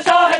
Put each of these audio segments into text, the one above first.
शाह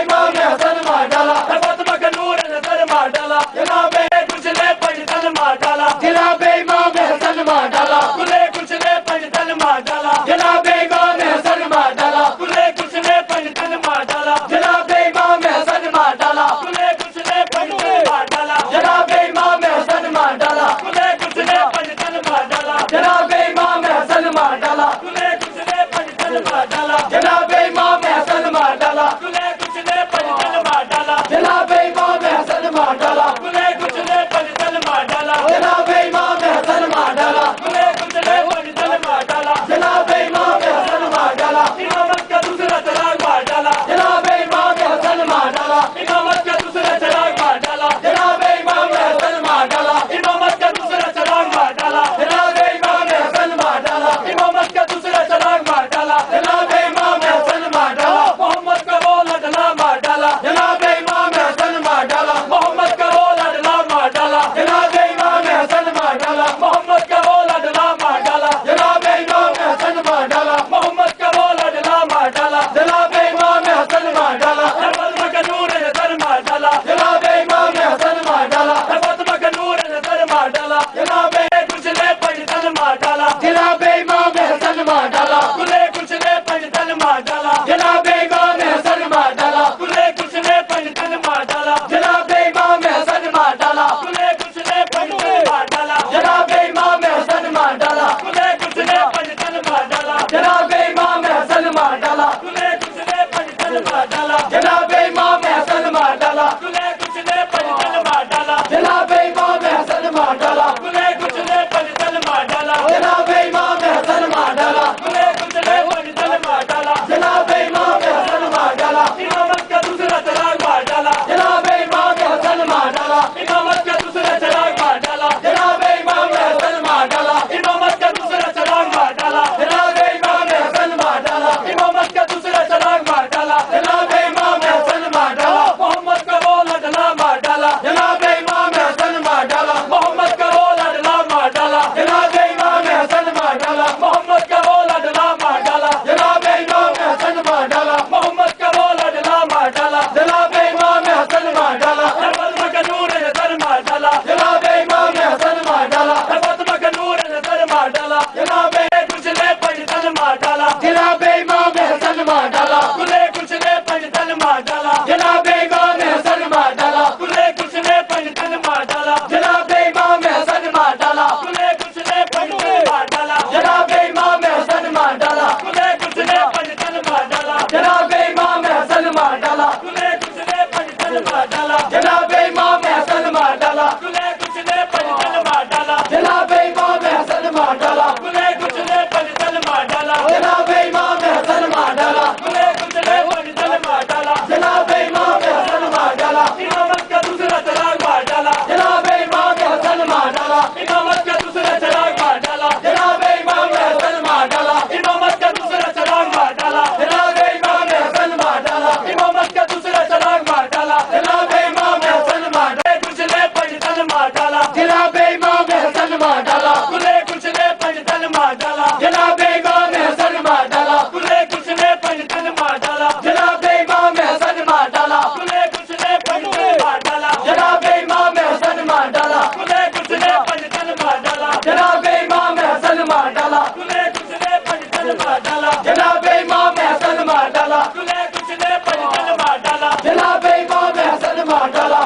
इमाम हसन मार डाला फातिमा का नूर नजर मार डाला जनाब कुछ ले पंजतन मार डाला जनाब इमाम हसन मार डाला कुले कुछ ले पंजतन मार डाला जनाब इमाम हसन मार डाला कुले कुछ ले पंजतन मार डाला जनाब इमाम हसन मार डाला कुले कुछ ले पंजतन मार डाला जनाब इमाम हसन मार डाला कुले कुछ ले पंजतन मार डाला जनाब इमाम हसन मार डाला कुले कुछ ले पंजतन मार डाला जनाब इमाम हसन मार डाला कुले कुछ ले पंजतन मार डाला जनाब इमाम हसन मार डाला कुले कुछ ले पंजतन मार डाला जनाब इमाम हसन मार डाला कुले कुछ ले पंजतन मार डाला जनाब इमाम हसन मार डाला इमामत का दूसरा चराग मार डाला जनाब इमाम हसन मार डाला इमामत का दूसरा चराग मार डाला जनाब इमाम हसन मार डाला इमामत का दूसरा चराग मार डाला जनाब इमाम हसन मार डाला इमामत का दूसरा चराग मार डाला जनाब इमाम हसन मार डाला मोहम्मद का वो लडला मार डाला जनाब इमाम हसन मार डाला मोहम्मद का वो लडला मार डाला जनाब इमाम हसन मार डाला मोहम्मद का वो लडला मार डाला जनाब इमाम हसन मार डाला मोहम्मद का वो लडला मार डाला जनाब इमाम हसन मार डाला फातिमा का नूर नजर मार डाला जनाब डाला जनाब इमाम हसन मार डाला मोहम्मद का वो लाडला मार डाला जनाब इमाम हसन मार डाला मोहम्मद का वो लाडला मार डाला जनाब इमाम हसन मार डाला मोहम्मद का वो लाडला मार डाला जनाब इमाम हसन मार डाला फातिमा का नूर नजर मार डाला जनाब इमाम हसन मार डाला फातिमा का नूर नजर मार डाला जनाब कुछ ने पंजतन मार डाला जनाब इमाम हसन मार डाला कुछ ने पंजतन मार डाला जनाब इमाम हसन मार डाला कुछ ने पंजतन मार डाला जनाब इमाम हसन मार डाला कुछ ने पंजतन मार डाला जनाब इमाम हसन मार डाला कुछ ने पंजतन मार डाला जनाब इमाम हसन मार डाला कुछ ने पंजतन मार डाला जनाब इमाम हसन मार डाला कुछ ने पंजतन मार डाला जनाब इमाम हसन मार डाला कुछ ने पंजतन मार डाला जनाब इमाम हसन मार डाला कुछ ने पंजतन मार डाला जनाब इमाम हसन मार डाला इमामत का दूसरा चराग मार डाला जनाब इमाम हसन मार डाला इमामत का दूसरा चराग मार डाला जनाब इमाम हसन मार डाला इमामत का दूसरा चराग मार डाला जनाब इमाम हसन मार डाला इमामत का दूसरा चराग मार डाला जनाब इमाम हसन मार डाला कुछ ने पंजतन मार डाला जनाब इमाम हसन मार डाला कुछ ने पंजतन मार डाला जनाब इमाम हसन मार डाला कुछ ने पंजतन मार डाला जनाब इमाम हसन मार डाला कुछ ने पंजतन मार डाला जनाब इमाम हसन मार डाला कुछ ने पंजतन मार डाला जनाब इमाम हसन मार डाला कुछ ने पंजतन मार डाला जनाब इमाम हसन मार डाला कुछ ने पंजतन मार डाला जनाब इमाम हसन मार डाला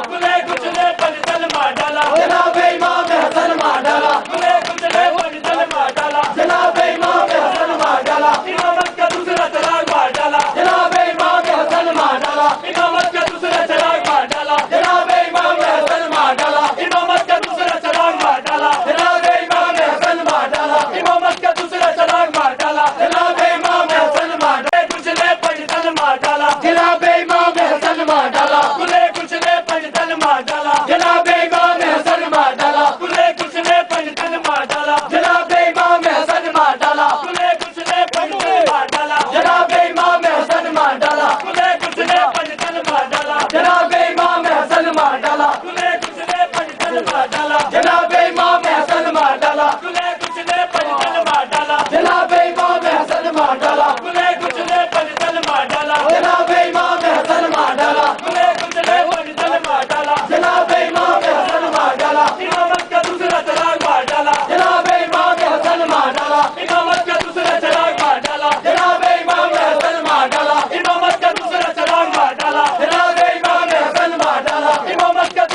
कुछ ने पंजतन मार डाला जनाब इमाम हसन मार डाला कुछ ने पंजतन मार डाला जनाब इमाम हसन मार डाला इमामत का दूसरा चराग मार डाला जनाब इमाम हसन मार डाला इमामत का दूसरा चराग मार डाला जनाब इमाम हसन मार डाला इमामत का दूसरा चराग मार डाला जनाब इमाम हसन मार डाला इमामत का दूसरा चराग मार डाला जनाब इमाम हसन मार डाला कुछ ने पंजतन मार डाला जनाब इमाम हसन मार डाला कुछ ने पंजतन मार डाला जनाब इमाम हसन मार डाला कुछ ने पंजतन मार डाला जनाब इमाम हसन मार डाला कुछ ने पंजतन मार डाला जनाब इमाम हसन मार डाला कुछ ने पंजतन मार डाला जनाब इमाम हसन मार डाला कुछ ने पंजतन मार डाला जनाब इमाम हसन मार डाला कुछ ने पंजतन मार डाला जनाब इमाम हसन मार डाला कुछ ने पंजतन मार डाला जनाब इमाम हसन मार डाला कुछ ने पंजतन मार डाला जनाब इमाम हसन मार डाला इमामत का दूसरा चराग मार डाला जनाब इमाम हसन मार डाला इमामत का दूसरा चराग मार डाला जनाब इमाम हसन मार डाला इमामत का दूसरा चराग मार डाला जनाब इमाम हसन मार डाला इमामत का